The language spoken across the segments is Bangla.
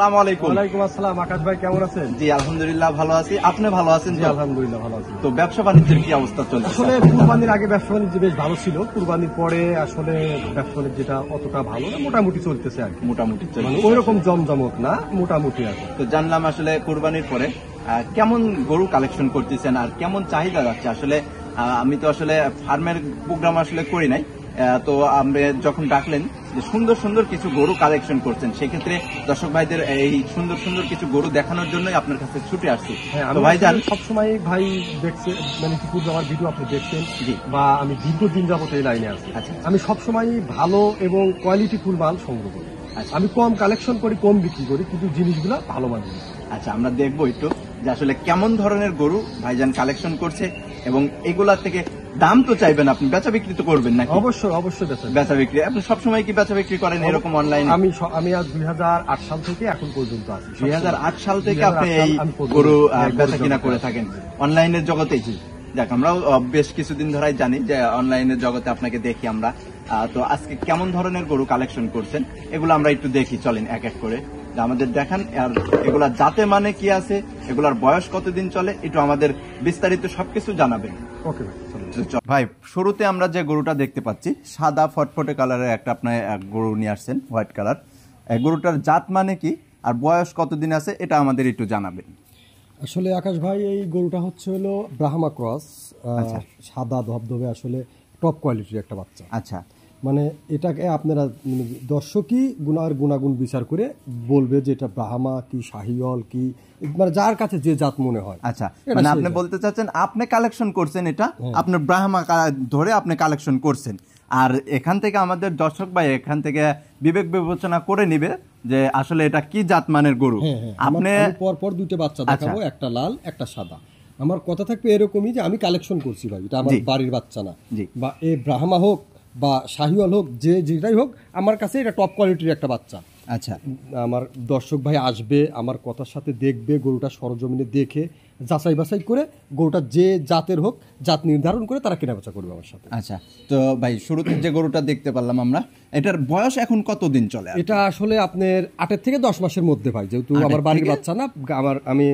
আসসালামু আলাইকুম। ওয়ালাইকুম আসসালাম। আকাশ ভাই কেমন আছেন? জি আলহামদুলিল্লাহ ভালো আছি, আপনি ভালো আছেন? জি আলহামদুলিল্লাহ ভালো আছি। তো ব্যবসা বাণিজ্যের কি অবস্থা চলছে? আসলে কুরবানির আগে ব্যবসা বাণিজ্য বেশ ভালো ছিল, কুরবানির পরে আসলে ব্যবসা বাণিজ্যটা অতটা ভালো না, মোটামুটি চলতেছে আর কি। মোটামুটি মানে চলছে, ওই রকম জমজমক না, মোটামুটি আছে। তো জানলাম আসলে কুরবানির পরে কেমন গরু কালেকশন করতেছেন আর কেমন চাহিদা যাচ্ছে আসলে। আমি তো আসলে ফার্মের প্রোগ্রাম আসলে করি নাই, তো আপনি যখন ডাকলেন যে সুন্দর সুন্দর কিছু গরু কালেকশন করছেন, সেক্ষেত্রে দর্শক ভাইদের এই সুন্দর সুন্দর কিছু গরু দেখানোর জন্যই আপনার কাছে ছুটে আসছি। আমি ভাইজান সবসময় ভাই দেখছে, মানে ইতিপূর্বে আমার ভিডিও আপনি দেখছেন, জি, বা আমি দীর্ঘদিন যাবত এই লাইনে আছি। আচ্ছা, আমি সবসময় ভালো এবং কোয়ালিটি ফুল মাল সংগ্রহ করি। আচ্ছা। আমি কম কালেকশন করি, কম বিক্রি করি, কিন্তু জিনিসগুলো ভালো মান। আচ্ছা, আমরা দেখবো একটু যে আসলে কেমন ধরনের গরু ভাইজান কালেকশন করছে, এবং এগুলা থেকে দাম তো চাইবেন আপনি, বেচা বিক্রি তো করবেন নাকি? অবশ্যই অবশ্যই বেচা বিক্রি আপনি সবসময় কি বেচা বিক্রি করেন এরকম অনলাইনে? আমি আজ 2008 সাল থেকে এখন পর্যন্ত আছি। 2008 সাল থেকে আপনি এই গরু বেচা কিনা করে থাকেন অনলাইনের জগতেই? দেখ, আমরাও বেশ কিছুদিন ধরাই জানি যে অনলাইনের জগতে আপনাকে দেখি আমরা। তো আজকে কেমন ধরনের গরু কালেকশন করছেন এগুলো আমরা একটু দেখি, চলেন এক এক করে আমাদের দেখান। আর এগুলা জাতে মানে কি আছে, এগুলার বয়স কতদিন চলে, একটু আমাদের বিস্তারিত সবকিছু জানাবেন। ওকে ভাই, শুরুতে আমরা যে গরুটা দেখতে পাচ্ছি সাদা ফটফটে কালারের একটা আপনার গরু নিয়ে আসছেন, হোয়াইট কালার। গরুটার জাত মানে কি আর বয়স কতদিন আছে এটা আমাদের একটু জানাবেন। আসলে আকাশ ভাই, এই গরুটা হচ্ছে হলো ব্রাহ্মা ক্রস, সাদা ধবধবে, আসলে টপ কোয়ালিটির একটা বাচ্চা। আচ্ছা, মানে এটাকে আপনারা দর্শকই গুণাগুণ বিচার করে বলবে যে এটা ব্রাহ্মা কি শাহিওয়াল কি, মানে যার কাছে যে জাত মনে হয়। আচ্ছা, মানে আপনি বলতে চাচ্ছেন আপনি কালেকশন করছেন, এটা আপনার ব্রাহ্মা ধরে আপনি কালেকশন করছেন, আর এখান থেকে আমাদের দর্শক ভাই এখান থেকে বিবেক বিবেচনা করে নিবে যে আসলে এটা কি জাত মানের গরু। আপনি পরপর দুটো বাচ্চা দেখাবো, একটা লাল একটা সাদা। আমার কথা থাকবে এরকমই যে আমি কালেকশন করছি ভাই, এটা আমার বাড়ির বাচ্চা না, বা এ ব্রাহ্মা হোক বা শাহিওয়াল হোক, যেটাই হোক, আমার কাছে এটা টপ কোয়ালিটির একটা বাচ্চা। আচ্ছা, আমার দর্শক ভাই আসবে, আমার কথার সাথে দেখবে, গরুটা সরজমিনে দেখে যাচাই বাছাই করে গরুটা যে জাতের হোক জাত নির্ধারণ করে তারা কেনাবেচা করবে আমার সাথে। আচ্ছা, তো ভাই শুরুতে যে গরুটা দেখতে পারলাম আমরা, এটার বয়স এখন কতদিন চলে? এটা আসলে আপনার 8 থেকে 10 মাসের মধ্যে ভাই, যেহেতু আমার বাড়ির বাচ্চা না, আমি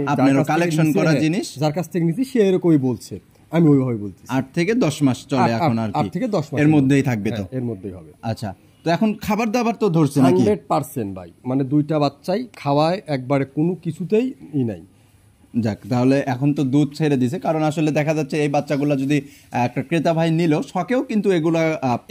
কালেকশন করা জিনিস যার কাছ থেকে নিয়েছি সে এরকমই বলছে, আমি ওইভাবে বলছি। 8 থেকে 10 মাস চলে এখন, আর 8 থেকে 10 মাস এর মধ্যেই থাকবে, তো এর মধ্যেই হবে। আচ্ছা, তো এখন খাবার দাবার তো ধরছে নাকি? 100% ভাই, মানে দুইটা বাচ্চাই খাওয়ায়, একবারে কোনো কিছুতেই নাই। যাক, তাহলে এখন তো দুধ ছেড়ে দিছে, কারণ আসলে দেখা যাচ্ছে এই বাচ্চাগুলো যদি একটা ক্রেতা ভাই নিল শখেও, কিন্তু এগুলা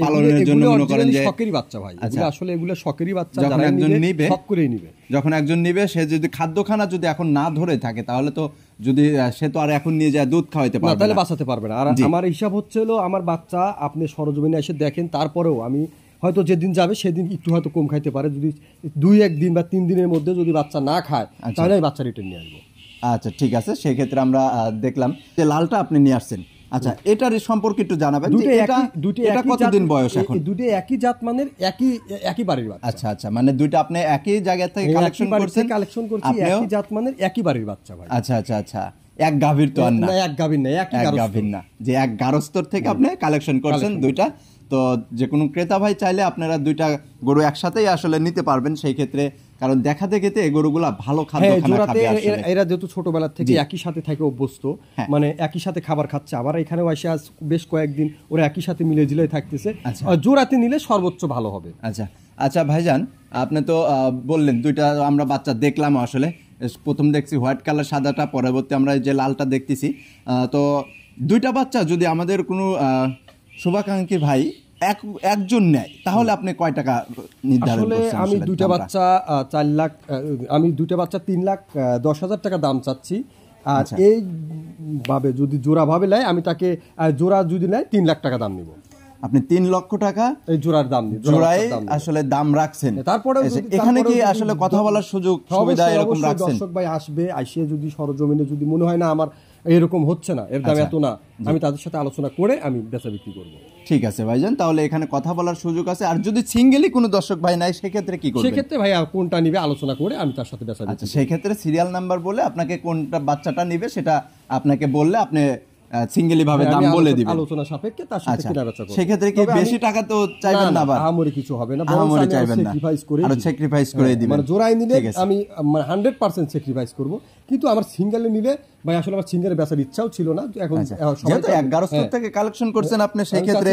পালনের জন্য মনে করেন যে শখেরই বাচ্চা ভাই, এগুলো আসলে এগুলো শখেরই বাচ্চা। যখন একজন নিবে শখ করেই নিবে, যখন একজন নিবে, সে যদি খাদ্যখানা যদি এখন না ধরে থাকে, তাহলে তো যদি সে তো আর এখন নিয়ে যায় দুধ খাওয়াইতে পারবে না, তাহলে বাঁচাতে পারবে না। আর আমার হিসাব হচ্ছে হলো, আমার বাচ্চা আপনি সরজমিনে এসে দেখেন, তারপরেও আমি হয়তো যেদিন যাবে সেদিন একটু হয়তো কম খাইতে পারে, যদি 2-1 দিন বা 3 দিনের মধ্যে যদি বাচ্চা না খায়, তাহলে আমি বাচ্চা রিটার্ন নিয়ে আসবো। আচ্ছা, ঠিক আছে, সেই ক্ষেত্রে আমরা দেখলাম যে লালটা আপনি নিয়ে আসছেন। আচ্ছা, এটার সম্পর্কে একটু জানাবেন, এটা কতদিন বয়স এখন? দুটো একই জাত মানের, একই বাড়ির বাচ্চা। আচ্ছা আচ্ছা, মানে দুইটা আপনি একই জায়গা থেকে কালেকশন করছি, একই জাত মানের একই বাড়ির বাচ্চা ভাই। আচ্ছা আচ্ছা আচ্ছা, এক গাভীর তো আর না? এক গাভীর না, এক গাভীর না, যে এক গারস্থর থেকে আপনি কালেকশন করছেন দুইটা। তো যে কোনো ক্রেতা ভাই চাইলে আপনারা দুইটা গরু একসাথেই আসলে নিতে পারবেন সেই ক্ষেত্রে, কারণ দেখা দেখে এই গরুগুলা ভালো খাদ্য খাবে। এরা যেহেতু ছোটবেলা থেকে একই সাথে থাকে অভ্যস্ত, মানে একই সাথে খাবার খাচ্ছে, আবার এখানেও এসে আজ বেশ কয়েকদিন ওরা একই সাথে মিলে ঝিলে থাকতেছে, জোড়াতে নিলে সর্বোচ্চ ভালো হবে। আচ্ছা আচ্ছা ভাইজান, আপনি তো বললেন দুইটা আমরা বাচ্চা দেখলাম, আসলে প্রথম দেখছি হোয়াইট কালার সাদাটা, পরবর্তী আমরা যে লালটা দেখতেছি। তো দুইটা বাচ্চা যদি আমাদের কোনো শুভাকাঙ্ক্ষী ভাই একজন নেয়, তাহলে আপনি কয় টাকা নির্ধারণ করছেন? আমি দুইটা বাচ্চা 4 লাখ, আমি দুইটা বাচ্চা 3,10,000 টাকা দাম চাচ্ছি। আর এই ভাবে যদি জোড়া ভাবে নেয়, আমি তাকে জোড়া যদি নেয় 3 লাখ টাকা দাম নিব। আপনি 3 লক্ষ টাকা এই জোড়ার দাম, জোড়ায় আসলে দাম রাখছেন। তারপরে এখানে কি আসলে কথা বলার সুযোগ সুবিধা এরকম রাখছেন? দর্শক ভাই আসবে, আইসে যদি সরজমিনে যদি মনে হয় না আমার এরকম হচ্ছে না, এর দাম এত না, আমি তাদের সাথে আলোচনা করে আমি বেচা বিক্রি করব। ঠিক আছে ভাইজান, তাহলে এখানে কথা বলার সুযোগ আছে। আর যদি সিঙ্গেলি কোনো দর্শক ভাই নাই, সেক্ষেত্রে কি করবেন? সেক্ষেত্রে ভাই কোনটা নিবে আলোচনা করে আমি তার সাথে বেচা বিক্রি। আচ্ছা, সেই ক্ষেত্রে সিরিয়াল নাম্বার বলে আপনাকে কোনটা বাচ্চাটা নিবে সেটা আপনাকে বললে আপনি সিঙ্গেলি ভাবে দাম বলে দিবেন আলোচনা সাপেক্ষে তার সাথে কেনা বেচা করব। সেক্ষেত্রে কি বেশি টাকা তো চাইবেন না, আবার আমারে কিছু হবে না, আমারে চাইবেন না, আর স্যাক্রিফাইস করে দিবেন। মানে জোড়াই নিলে আমি 100% স্যাক্রিফাইস করব, কিন্তু আমার সিঙ্গেলে নিলে ভাই আসলে আমার সিঙ্গেলে বেচার ইচ্ছাও ছিল না। এখন যেহেতু 1100 থেকে কালেকশন করছেন আপনি, সেই ক্ষেত্রে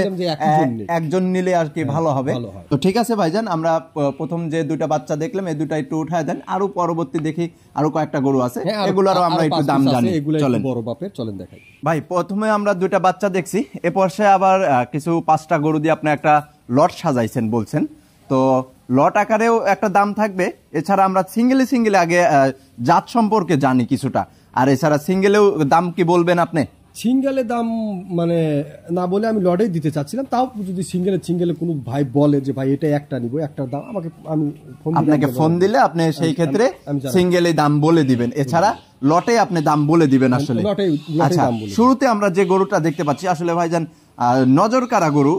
একজন নিলে আর কি ভালো হবে। তো ঠিক আছে ভাইজান, আমরা প্রথম যে দুইটা বাচ্চা দেখলাম এই দুইটা একটু উঠায় দেন, আরো পরবর্তী দেখি আরো কয়েকটা গরু আছে, এগুলোরও আমরা একটু দাম জানি। চলেন বড় বাপের চলেন দেখাই ভাই। প্রথমে আমরা দুইটা বাচ্চা দেখছি, এ পাশে আবার কিছু 5টা গরু দিয়ে আপনি একটা লট সাজাইছেন বলছেন, তো লট আকারেও একটা দাম থাকবে। এছাড়া আমরা সিঙ্গেলে আগে জাত সম্পর্কে জানি কিছুটা, আর এছাড়া সিঙ্গেলেও দাম কি বলবেন আপনি? সিঙ্গেলে দাম মানে না বলে আমি লটেই দিতে চাচ্ছিলাম, তাও যদি সিঙ্গেলে কোনো ভাই বলে যে ভাই এটা একটা নিব, একটার দাম আমাকে আপনাকে ফোন দিলে আপনি সেই ক্ষেত্রে সিঙ্গেলে দাম বলে দিবেন, এছাড়া লটে আপনি দাম বলে দিবেন আসলে। আচ্ছা, শুরুতে আমরা যে গরুটা দেখতে পাচ্ছি আসলে ভাইজান নজর কারা গরু,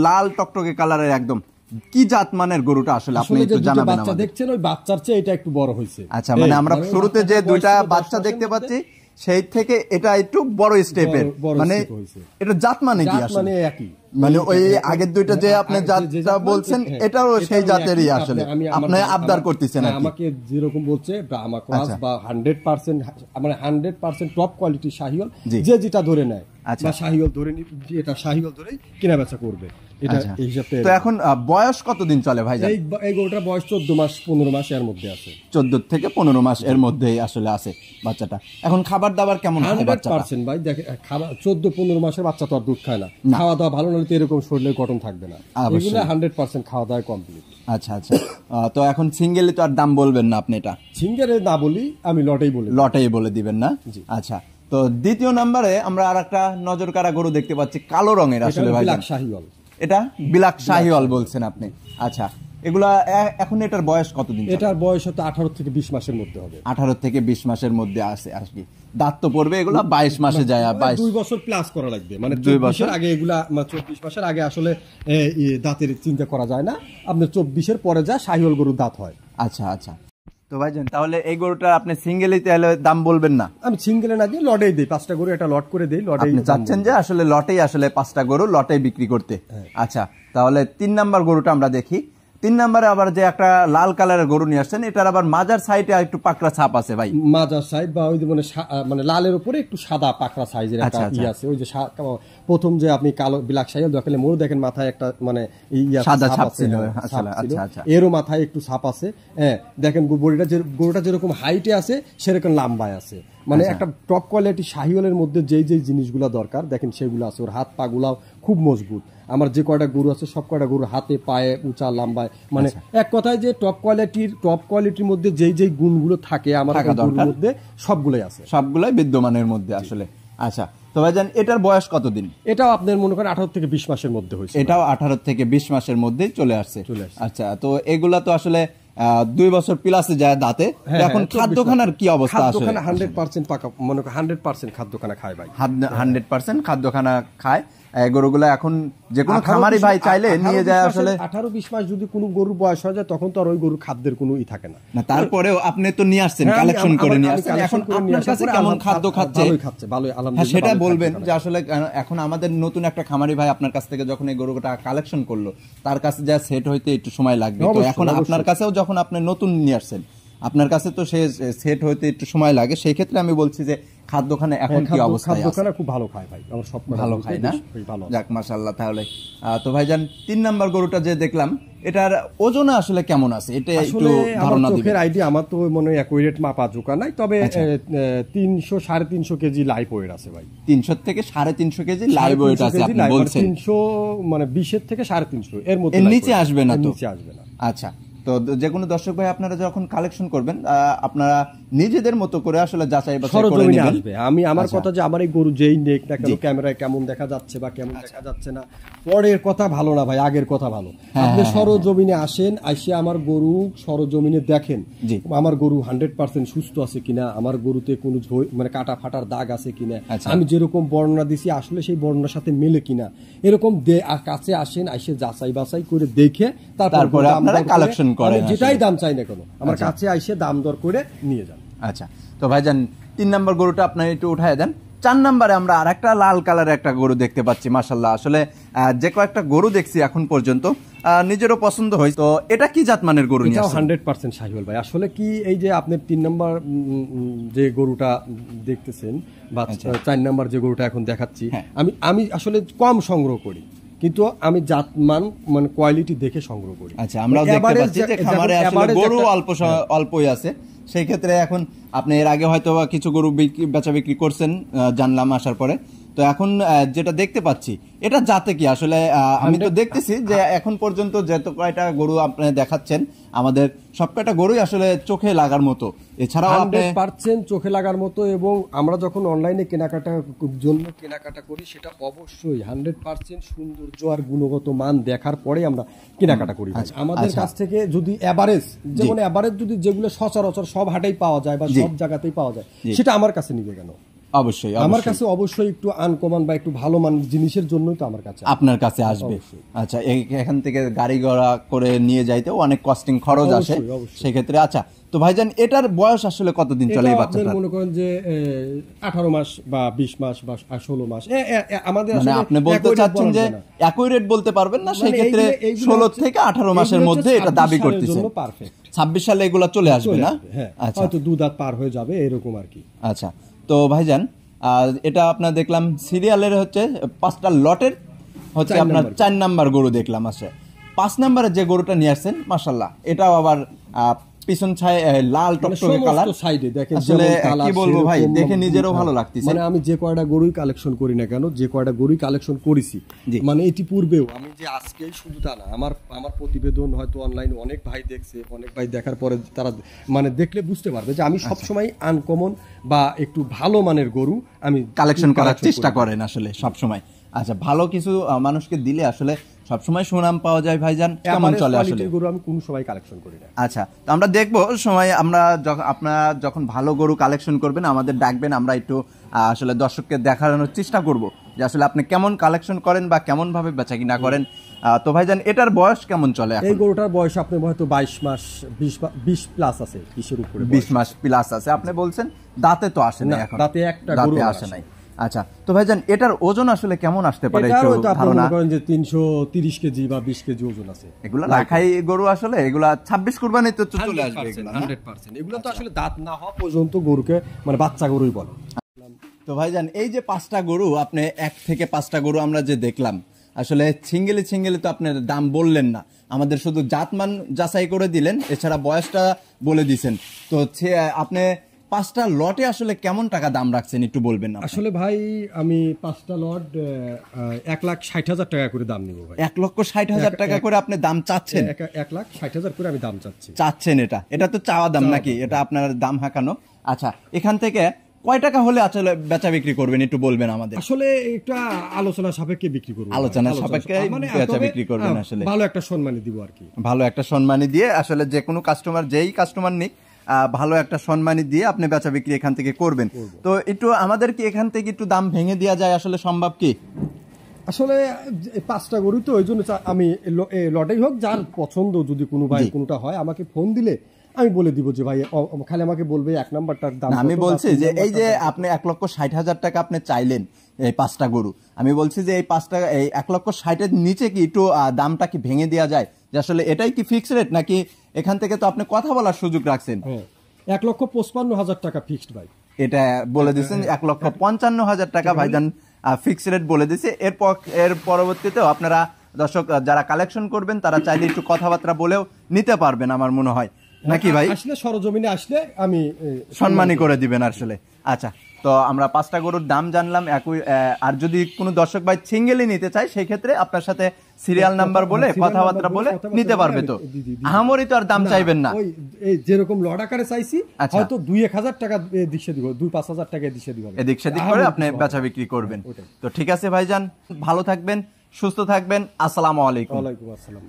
লাল টকটকে কালারের একদম, কি জাত মানের গরুটা আসলে আপনি একটু জানাবেন। বাচ্চা দেখছেন ওই বাচ্চার চেয়ে এটা একটু বড় হয়েছে। আচ্ছা, মানে আমরা শুরুতে যে দুইটা বাচ্চা দেখতে পাচ্ছি সেই থেকে এটা একটু বড় স্টেপের, মানে এটা জাত মানে কি আসলে? মানে ওই আগের দুইটা যে আপনি জাতটা বলছেন এটাও সেই জাতেরই আসলে আপনি আবদার করতেছেন। আমাকে যেরকম বলছে ব্রাহ্মা ক্রস বা 100% মানে 100% টপ কোয়ালিটি শাহিওয়াল, যে যেটা ধরে নেয় বা শাহিওয়াল ধরে এটা শাহিওয়াল ধরে কেনা বেচা করবে। এটা এই হিসাবে। তো এখন বয়স কতদিন চলে ভাই? এই গরুটার বয়স 14 মাস 15 মাস এর মধ্যে আছে। 14 থেকে 15 মাস এর মধ্যেই আসলে আছে বাচ্চাটা। এখন খাবার দাবার কেমন খায় বাচ্চাটা? 100% ভাই দেখেন, খাবার 14-15 মাসের বাচ্চা তো আর দুধ খায় না, খাওয়া দাওয়া ভালো না হলে তো এরকম শরীরের গঠন থাকবে না। এগুলো 100% খাওয়া দাওয়া কমপ্লিট। আচ্ছা আচ্ছা, তো এখন সিঙ্গেলে তো আর দাম বলবেন না আপনি? এটা সিঙ্গেলে না বলি, আমি লটেই বলে দিবেন না? আচ্ছা, তো দ্বিতীয় নম্বরে আমরা আর একটা নজর কাড়া গরু দেখতে পাচ্ছি কালো রঙের, আসলে ভাই শাহিওয়াল, এটা বিলাক শাহিওয়াল বলছেন আপনি। আচ্ছা, এগুলা এখন এটার বয়স কতদিন? এটার বয়স হয়তো 18 থেকে 20 মাসের মধ্যে হবে। 18 থেকে 20 মাসের মধ্যে আছে আর কি। দাঁত তো পড়বে এগুলা 22 মাসে যায়, 2 বছর প্লাস করা লাগবে, মানে 2 বছর আগে এগুলা 24 মাসের আগে আসলে দাঁতের চিন্তা করা যায় না, আপনার 24-এর পরে যা শাহিওয়াল গরুর দাঁত হয়। আচ্ছা আচ্ছা, তো ভাইজান তাহলে এই গরুটা আপনি সিঙ্গেলে তাহলে দাম বলবেন না? আমি সিঙ্গেলে না দিয়ে লটেই দেই, 5টা গরু একটা লট করে দেই। লটেই আপনি চাচ্ছেন যে আসলে লটেই আসলে 5টা গরু লটেই বিক্রি করতে। আচ্ছা, তাহলে 3 নাম্বার গরুটা আমরা দেখি। 3 নাম্বারে আবার যে একটা লাল কালারের গরু নিয়ে আসছেন, এটার আবার মাজার সাইডে একটু পাকড়া ছাপ আছে ভাই। মাজার সাইড বা ওই মানে লালের উপরে একটু সাদা পাকড়া সাইজের একটা ই আছে। ওই যে প্রথম যে আপনি কালো বিলাক শাহিওয়াল দেখালে মোর দেখেন মাথায় একটা মানে সাদা ছাপ ছিল। আচ্ছা আচ্ছা, এরও মাথায় একটু ছাপ আছে। হ্যাঁ, দেখেন গরুটা যেরকম হাইটে আছে সেরকম লম্বায় আছে। মানে একটা টপ কোয়ালিটি শাহিওয়ালের মধ্যে যেই জিনিসগুলো দরকার দেখেন সেগুলো আছে। ওর হাত পা গুলাও খুব মজবুত। আমার যে কয়টা গরু আছে সব কয়টা গরু হাতে পায়ে উঁচা লম্বায়, মানে এক কথায় যে টপ কোয়ালিটির মধ্যে যেই গুণগুলো থাকে আমার গরুর মধ্যে সবগুলোই আছে, সবগুলাই বিদ্যমানের মধ্যে আসলে। আচ্ছা, তো ভাইজান এটার বয়স কতদিন? এটাও আপনার মনে করেন 18 থেকে 20 মাসের মধ্যে হয়েছে। এটাও 18 থেকে 20 মাসের মধ্যেই চলে আসছে। আচ্ছা, তো এগুলা তো আসলে 2 বছর প্লাসে যায় দাঁতে। এখন খাদ্যখানার কি অবস্থা? খাদ্যখানা 100% পাকা, মনে করেন 100% খাদ্যখানা খায় ভাই, 100% খাদ্যখানা খায় গরুগুলা। এখন যে কোনো খামারি ভাই চাইলে নিয়ে যায় আসলে। 18-20 মাস যদি কোনো গরুর বয়স হয়ে যায় তখন তো আর ওই গরুর খাদ্যের কোনো ই থাকে না। তারপরেও আপনি তো নিয়ে আসছেন, কালেকশন করে নিয়ে আসছেন, এখন আপনার কাছে কেমন খাদ্য খাচ্ছে? ভালোই আলহামদুলিল্লাহ। সেটা বলবেন যে আসলে এখন আমাদের নতুন একটা খামারি ভাই আপনার কাছ থেকে যখন এই গরুটা কালেকশন করলো তার কাছে যা সেট হইতে একটু সময় লাগবে, তো এখন আপনার কাছেও যখন আপনি নতুন নিয়ে আসছেন আপনার কাছে তো সে সেট হইতে একটু সময় লাগে। সেই ক্ষেত্রে আমি বলছি যে খাদ্যখানা এখন কি অবস্থা? খাদ্যখানা খুব ভালো খায় ভাই, আমার সব ভালো খায় না? যাক মাশাআল্লাহ। তাহলে তো ভাইজান 3 নাম্বার গরুটা যে দেখলাম এটার ওজন আসলে কেমন আছে এটা একটু ধারণা দিবেন? চোখের আইডিয়া আমার তো মনে হয় অ্যাকুরেট মাপা ঝোকা নাই, তবে 300 350 কেজি লাইভ ওয়েট আছে ভাই। 300 থেকে 350 কেজি লাইভ ওয়েট আছে আপনি বলছেন? 300 মানে 20 এর থেকে 350 এর মধ্যে, এর নিচে আসবে না তো? নিচে আসবে না। আচ্ছা, তো যে কোনো দর্শক ভাই আপনারা যখন কালেকশন করবেন আপনারা নিজেদের মতো করে আসলে যাচাই বাছাই করে নেবেন। আমি আমার কথা যে আমার এই গরু যেই নেক না কেন ক্যামেরায় কেমন দেখা যাচ্ছে বা কেমন দেখা যাচ্ছে না, পরের কথা ভালো না ভাই, আগের কথা ভালো। আপনি সরজমিনে আসেন, আইসে আমার গরু সরজমিনে দেখেন আমার গরু 100% সুস্থ আছে কিনা, আমার গরুতে কোনো মানে কাটা ফাটার দাগ আছে কিনা, আমি যেরকম বর্ণনা দিছি আসলে সেই বর্ণনার সাথে মেলে কিনা, এরকম কাছে আসেন, আইসে যাচাই বাছাই করে দেখে তারপরে আপনারা কালেকশন করেন। যেটাই দাম চাই না কেন আমার কাছে আইসে দাম দর করে নিয়ে যান। আচ্ছা, তো ভাইজান 3 নাম্বার গরুটা আপনারা একটু উঠায় দেন। 4 নম্বরে আমরা আরেকটা লাল কালারের একটা গরু দেখতে পাচ্ছি মাশাআল্লাহ। আসলে যে কয়েকটা গরু দেখছি এখন পর্যন্ত নিজেরও পছন্দ হয়েছে। তো এটা কি জাতমানের গরু নিয়ে আসছেন? 100% শাহিওয়াল ভাই। আসলে কি এই যে আপনি 3 নম্বর যে গরুটা দেখতেছেন বা 4 নম্বর যে গরুটা এখন দেখাচ্ছি, আমি আসলে কম সংগ্রহ করি, কিন্তু আমি জাতমান মানে কোয়ালিটি দেখে সংগ্রহ করি। আচ্ছা, আমরা দেখতে পাচ্ছি যে খামারে আসলে গরু অল্পই আছে। সেই ক্ষেত্রে এখন আপনি এর আগে হয়তো কিছু গরু বেচা বিক্রি করছেন জানলাম আসার পরে। তো এখন যেটা দেখতে পাচ্ছি এটা জাতে কি আসলে আমি তো দেখতেছি যে এখন পর্যন্ত যত কয়টা গরু আপনি দেখাচ্ছেন আমাদের সব কয়টা গরুই আসলে চোখে লাগার মতো। এছাড়াও 100% চোখে লাগার মতো, এবং আমরা যখন অনলাইনে কেনাকাটার জন্য কেনাকাটা করি সেটা অবশ্যই 100% সৌন্দর্য আর গুণগত মান দেখার পরে আমরা কেনাকাটা করি। আমাদের কাছ থেকে যদি এভারেজ, যেমন এভারেজ যদি যেগুলো সচরাচর সব হাটেই পাওয়া যায় বা সব জায়গাতেই পাওয়া যায়, সেটা আমার কাছে নিবে কেন? অবশ্যই আমার কাছে অবশ্যই একটু আনকমন বা একটু ভালো মানের জিনিসের জন্যই তো আমার কাছে আপনার কাছে আসবে। আচ্ছা, এখান থেকে গাড়ি ঘোড়া করে নিয়ে যাইতেও অনেক কস্টিং খরচ আসে সেই ক্ষেত্রে। আচ্ছা, তো ভাইজান এটার বয়স আসলে কতদিন চলে এই বাচ্চাটা? মনে করেন যে 18 মাস বা 20 মাস বা 16 মাস আমাদের মানে আপনি বলতে চাচ্ছেন যে অ্যাকুরেট বলতে পারবেন না, সেই ক্ষেত্রে 16 থেকে 18 মাসের মধ্যে এটা দাবি করতেছেন। 26 সালে এগুলা চলে আসবে না? আচ্ছা, হয়তো 2 দাঁত পার হয়ে যাবে এরকম আর কি। আচ্ছা, তো ভাইজান এটা আপনার দেখলাম সিরিয়ালের হচ্ছে 5টা লটের হচ্ছে আপনার 4 নাম্বার গরু দেখলাম আছে। 5 নাম্বারে যে গরুটা নিয়ে আসছেন মাশাআল্লাহ, এটাও আবার পিছন ছায় লাল টকটকে কালার। সাইডে দেখেন আসলে কি বলবো ভাই, দেখে নিজেরও ভালো লাগতেছে। মানে আমি যে কয়টা গরুই কালেকশন করি না কেন, যে কয়টা গরুই কালেকশন করেছি, মানে এটি পূর্বেও আমি যে আজকেই শুধু তা না, আমার প্রতিবেদন হয়তো অনলাইনে অনেক ভাই দেখছে, অনেক ভাই দেখার পরে তারা মানে দেখলে বুঝতে পারবে যে আমি সবসময় আনকমন বা একটু ভালো মানের গরু আমি কালেকশন করার চেষ্টা করেন আসলে সব সময়। আচ্ছা, ভালো কিছু মানুষকে দিলে আসলে সবসময় সুনাম পাওয়া যায় ভাইজান। কেমন চলে আসলে গরু আমি কোন সময় কালেকশন করি না। আচ্ছা, তো আমরা দেখবো সময় আপনারা যখন ভালো গরু কালেকশন করবেন আমাদের ডাকবেন, আমরা একটু আসলে দর্শককে দেখানোর চেষ্টা করব যে আসলে আপনি কেমন কালেকশন করেন বা কেমন ভাবে বেচা কিনা করেন। তো ভাইজান এটার বয়স কেমন চলে? এই গরুটার বয়স আপনি হয়তো 22 মাস 20 প্লাস আছে, 20 এর উপরে 20 মাস প্লাস আছে। আপনি বলছেন দাঁতে তো আসে না এখন, দাঁতে একটা গরু আসে নাই। আচ্ছা, তো ভাইজান এটার ওজন আসলে কেমন আসতে পারে একটু ধারণা? মনে করেন যে 330 কেজি বা 20 কেজি ওজন আছে। এগুলা রাখাই গরু আসলে এগুলা 26 কুরবানিতে তো চলে আসবে এগুলা 100%। এগুলো তো আসলে দাঁত না হওয়া পর্যন্ত গরুকে মানে বাচ্চা গরুই বলে। তো ভাইজান এই যে 5টা গরু আপনি 1 থেকে 5টা গরু আমরা যে দেখলাম, আসলে সিঙ্গেলি তো আপনার দাম বললেন না, আমাদের শুধু জাতমান যাচাই করে দিলেন, এছাড়া বয়সটা বলে দিছেন। তো আপনি 5টা লটে আসলে কেমন টাকা দাম রাখছেন একটু বলবেন না? আসলে ভাই আমি 5টা লট 1,60,000 টাকা করে দাম নিব ভাই। 1,60,000 টাকা করে আপনি দাম চাচ্ছেন? 1,60,000 করে আমি দাম চাচ্ছেন। এটা তো চাওয়া দাম নাকি? এটা আপনার দাম হাঁকানো। আচ্ছা, এখান থেকে কয় টাকা হলে আসলে বেচা বিক্রি করবেন একটু বলবেন আমাদের? আসলে একটা আলোচনা সাপেক্ষে বিক্রি করব। আলোচনা সাপেক্ষে বেচা বিক্রি করবেন আসলে। ভালো একটা সম্মানী দিব আর কি। ভালো একটা সম্মানী দিয়ে আসলে যে কোনো কাস্টমার, যেই কাস্টমার নিক, ভালো একটা সম্মানী দিয়ে আপনি বেচা বিক্রি এখান থেকে করবেন। তো একটু আমাদের কি এখান থেকে একটু দাম ভেঙে দেওয়া যায় আসলে সম্ভব কি? আসলে 5টা গরু তো ওই জন্য আমি লটেই হোক, যার পছন্দ যদি কোনো ভাই কোনোটা হয় আমাকে ফোন দিলে আমি বলে দিব যে ভাই খালি আমাকে বলবে 1 নাম্বারটার দাম। আমি বলছি যে এই যে আপনি 1,60,000 টাকা আপনি চাইলেন এই 5টা গরু, আমি বলছি যে এই 5টা এই 1,60,000 নিচে কি একটু দামটা কি ভেঙে দেওয়া যায়? যে আসলে এটাই কি ফিক্স রেট নাকি এখান থেকে তো আপনি কথা বলার সুযোগ রাখছেন? 1,55,000 টাকা ফিক্সড ভাই, এটা বলে দিচ্ছেন। 1,55,000 টাকা ভাইজান ফিক্স রেট বলে দিছে। এর পরবর্তীতেও আপনারা দর্শক যারা কালেকশন করবেন তারা চাইলে একটু কথাবার্তা বলেও নিতে পারবেন আমার মনে হয়, নাকি ভাই? আসলে সরজমিনে আসলে আমি সম্মানী করে দিবেন আসলে। আচ্ছা, তো আমরা 5টা গরুর দাম জানলাম। আর যদি কোনো দর্শক ভাই সিঙ্গেলই নিতে চায় সেই ক্ষেত্রে আপনার সাথে সিরিয়াল নাম্বার বলে কথাবার্তা বলে নিতে পারবে। তো আহামরি তো আর দাম চাইবেন না, এই যেরকম লট আকারে চাইছি হয়তো 2-1,000 টাকা দিশে দিব, 2-5,000 টাকা দিশে দিব, এদিক সেদিক করে আপনি বেচা বিক্রি করবেন। তো ঠিক আছে ভাইজান, ভালো থাকবেন, সুস্থ থাকবেন। আসসালামু আলাইকুম। ওয়ালাইকুম আসসালাম।